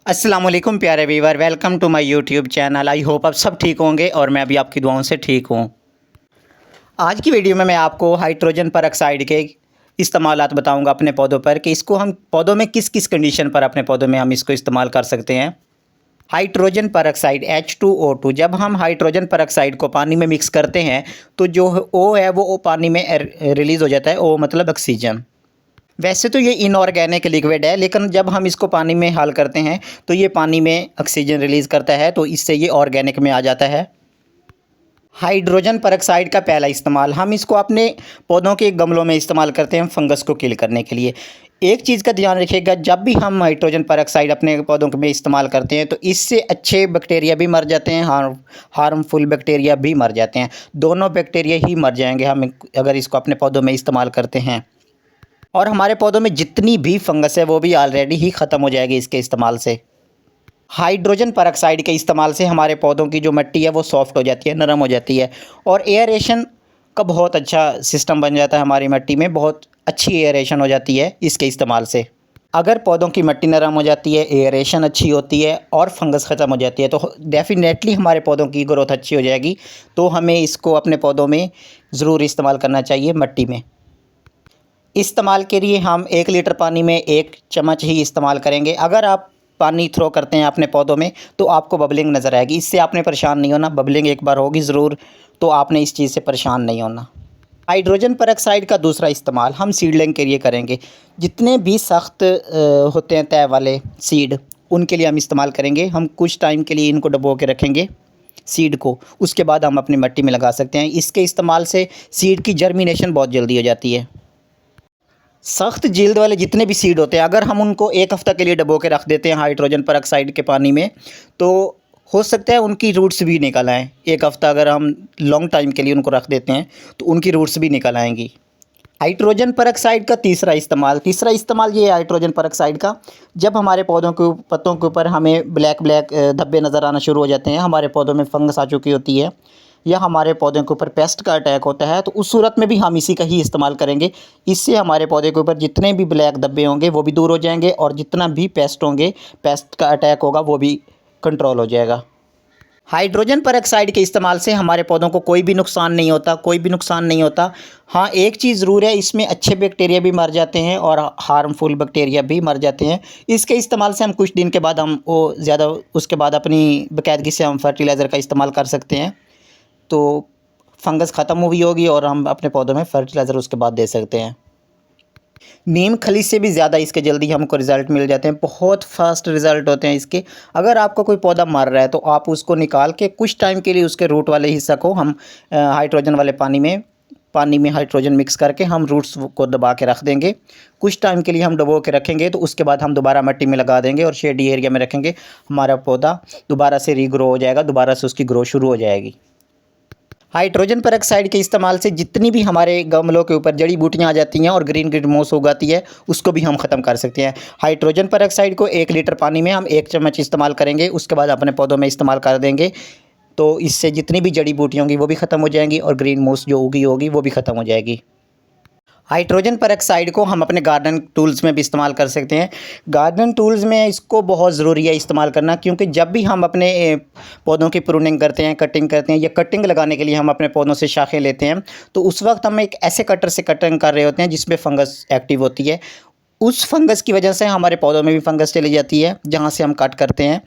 अस्सलाम वालेकुम प्यारे viewer, welcome to my YouTube channel. I hope आप सब ठीक होंगे और मैं भी आपकी दुआओं से ठीक हूँ। आज की वीडियो में मैं आपको हाइड्रोजन परऑक्साइड के इस्तेमालात बताऊंगा अपने पौधों पर कि इसको हम पौधों में किस किस कंडीशन पर अपने पौधों में हम इसको इस्तेमाल कर सकते हैं। हाइड्रोजन परऑक्साइड H2O2, जब हम हाइड्रोजन परऑक्साइड को पानी में मिक्स करते हैं तो जो O है वो पानी में रिलीज़ हो जाता है। O मतलब ऑक्सीजन। वैसे तो ये इनऑर्गेनिक लिक्विड है, लेकिन जब हम इसको पानी में हल करते हैं तो ये पानी में ऑक्सीजन रिलीज़ करता है, तो इससे ये ऑर्गेनिक में आ जाता है। हाइड्रोजन परऑक्साइड का पहला इस्तेमाल हम इसको अपने पौधों के गमलों में इस्तेमाल करते हैं फंगस को किल करने के लिए। एक चीज़ का ध्यान रखिएगा, जब भी हम हाइड्रोजन परऑक्साइड अपने पौधों में इस्तेमाल करते हैं तो इससे अच्छे बैक्टीरिया भी मर जाते हैं, हार्मफुल बैक्टीरिया भी मर जाते हैं। दोनों बैक्टीरिया ही मर जाएंगे हम अगर इसको अपने पौधों में इस्तेमाल करते हैं। और हमारे पौधों में जितनी भी फंगस है वो भी ऑलरेडी ही ख़त्म हो जाएगी इसके इस्तेमाल से। हाइड्रोजन परऑक्साइड के इस्तेमाल से हमारे पौधों की जो मिट्टी है वो सॉफ्ट हो जाती है, नरम हो जाती है और एयरेशन का बहुत अच्छा सिस्टम बन जाता है। हमारी मिट्टी में बहुत अच्छी एयरेशन हो जाती है इसके इस्तेमाल से। अगर पौधों की मिट्टी नरम हो जाती है, एयरेशन अच्छी होती है और फंगस ख़त्म हो जाती है तो डेफ़िनेटली हमारे पौधों की ग्रोथ अच्छी हो जाएगी। तो हमें इसको अपने पौधों में ज़रूर इस्तेमाल करना चाहिए मिट्टी में। इस्तेमाल के लिए हम 1 लीटर पानी में 1 चम्मच ही इस्तेमाल करेंगे। अगर आप पानी थ्रो करते हैं अपने पौधों में तो आपको बबलिंग नज़र आएगी, इससे आपने परेशान नहीं होना। बबलिंग एक बार होगी ज़रूर, तो आपने इस चीज़ से परेशान नहीं होना। हाइड्रोजन परऑक्साइड का दूसरा इस्तेमाल हम सीडलिंग के लिए करेंगे। जितने भी सख्त होते हैं तय वाले सीड, उनके लिए हम इस्तेमाल करेंगे। हम कुछ टाइम के लिए इनको डुबो के रखेंगे सीड को, उसके बाद हम अपनी मिट्टी में लगा सकते हैं। इसके इस्तेमाल से सीड की जर्मिनेशन बहुत जल्दी हो जाती है। सख्त जिल्द वाले जितने भी सीड होते हैं, अगर हम उनको 1 हफ़्ता के लिए डबो के रख देते हैं हाइड्रोजन परऑक्साइड के पानी में, तो हो सकता है उनकी रूट्स भी निकल आएँ। 1 हफ़्ता अगर हम लॉन्ग टाइम के लिए उनको रख देते हैं तो उनकी रूट्स भी निकल आएंगी। हाइड्रोजन परऑक्साइड का तीसरा इस्तेमाल ये है हाइड्रोजन परऑक्साइड का, जब हमारे पौधों के पत्तों के ऊपर हमें ब्लैक धब्बे नज़र आना शुरू हो जाते हैं, हमारे पौधों में फंगस आ चुकी होती है या हमारे पौधों के ऊपर पेस्ट का अटैक होता है, तो उस सूरत में भी हम इसी का ही इस्तेमाल करेंगे। इससे हमारे पौधे के ऊपर जितने भी ब्लैक धब्बे होंगे वो भी दूर हो जाएंगे और जितना भी पेस्ट होंगे, पेस्ट का अटैक होगा, वो भी कंट्रोल हो जाएगा। हाइड्रोजन परऑक्साइड के इस्तेमाल से हमारे पौधों को कोई भी नुकसान नहीं होता। हाँ, एक चीज़ ज़रूर है, इसमें अच्छे बैक्टीरिया भी मर जाते हैं और हार्मफुल बैक्टीरिया भी मर जाते हैं। इसके इस्तेमाल से हम कुछ दिन के बाद हम वो ज़्यादा उसके बाद अपनी बाकायदगी से हम फर्टिलाइज़र का इस्तेमाल कर सकते हैं, तो फंगस ख़त्म हुई होगी और हम अपने पौधों में फर्टिलाइज़र उसके बाद दे सकते हैं। नीम खली से भी ज़्यादा इसके जल्दी हमको रिज़ल्ट मिल जाते हैं, बहुत फास्ट रिज़ल्ट होते हैं इसके। अगर आपका कोई पौधा मर रहा है तो आप उसको निकाल के कुछ टाइम के लिए उसके रूट वाले हिस्सा को हम हाइड्रोजन वाले पानी में हाइड्रोजन मिक्स करके हम रूट्स को दबा के रख देंगे। कुछ टाइम के लिए हम डुबो के रखेंगे, तो उसके बाद हम दोबारा मिट्टी में लगा देंगे और शेडी एरिया में रखेंगे। हमारा पौधा दोबारा से रीग्रो हो जाएगा, दोबारा से उसकी ग्रोथ शुरू हो जाएगी। हाइड्रोजन परऑक्साइड के इस्तेमाल से जितनी भी हमारे गमलों के ऊपर जड़ी बूटियाँ आ जाती हैं और ग्रीन ग्रीन मोस उगाती है, उसको भी हम ख़त्म कर सकते हैं। हाइड्रोजन परऑक्साइड को 1 लीटर पानी में हम 1 चम्मच इस्तेमाल करेंगे, उसके बाद अपने पौधों में इस्तेमाल कर देंगे, तो इससे जितनी भी जड़ी बूटियाँ होंगी वो भी ख़त्म हो जाएंगी और ग्रीन मोस जो उगी होगी वो भी ख़त्म हो जाएगी। हाइड्रोजन परऑक्साइड को हम अपने गार्डन टूल्स में भी इस्तेमाल कर सकते हैं। गार्डन टूल्स में इसको बहुत ज़रूरी है इस्तेमाल करना, क्योंकि जब भी हम अपने पौधों की प्रूनिंग करते हैं, कटिंग करते हैं या कटिंग लगाने के लिए हम अपने पौधों से शाखें लेते हैं, तो उस वक्त हम एक ऐसे कटर से कटिंग कर रहे होते हैं जिसमें फंगस एक्टिव होती है। उस फंगस की वजह से हमारे पौधों में भी फंगस चली जाती है जहाँ से हम कट करते हैं।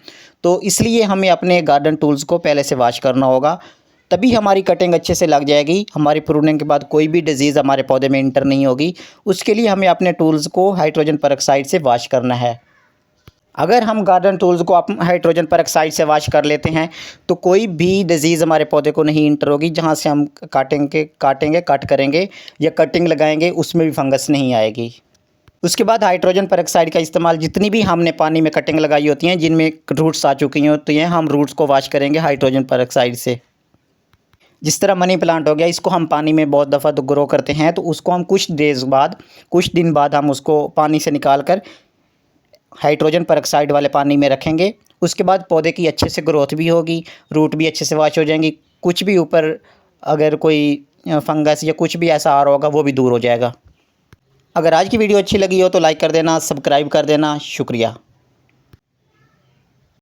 तो इसलिए हमें अपने गार्डन टूल्स को पहले से वॉश करना होगा, तभी हमारी कटिंग अच्छे से लग जाएगी। हमारी प्रूनिंग के बाद कोई भी डिजीज़ हमारे पौधे में इंटर नहीं होगी। उसके लिए हमें अपने टूल्स को हाइड्रोजन परऑक्साइड से वॉश करना है। अगर हम गार्डन टूल्स को हाइड्रोजन परऑक्साइड से वॉश कर लेते हैं तो कोई भी डिजीज़ हमारे पौधे को नहीं इंटर होगी। जहाँ से हम कट करेंगे या कटिंग लगाएंगे, उसमें भी फंगस नहीं आएगी। उसके बाद हाइड्रोजन परऑक्साइड का इस्तेमाल जितनी भी हमने पानी में कटिंग लगाई होती हैं जिनमें रूट्स आ चुकी होती हैं, हम रूट्स को वॉश करेंगे हाइड्रोजन परऑक्साइड से। जिस तरह मनी प्लांट हो गया, इसको हम पानी में बहुत दफ़ा तो ग्रो करते हैं, तो उसको हम कुछ दिन बाद हम उसको पानी से निकाल कर हाइड्रोजन परऑक्साइड वाले पानी में रखेंगे। उसके बाद पौधे की अच्छे से ग्रोथ भी होगी, रूट भी अच्छे से वॉश हो जाएंगी। कुछ भी ऊपर अगर कोई फंगस या कुछ भी ऐसा आ रहा होगा वो भी दूर हो जाएगा। अगर आज की वीडियो अच्छी लगी हो तो लाइक कर देना, सब्सक्राइब कर देना। शुक्रिया।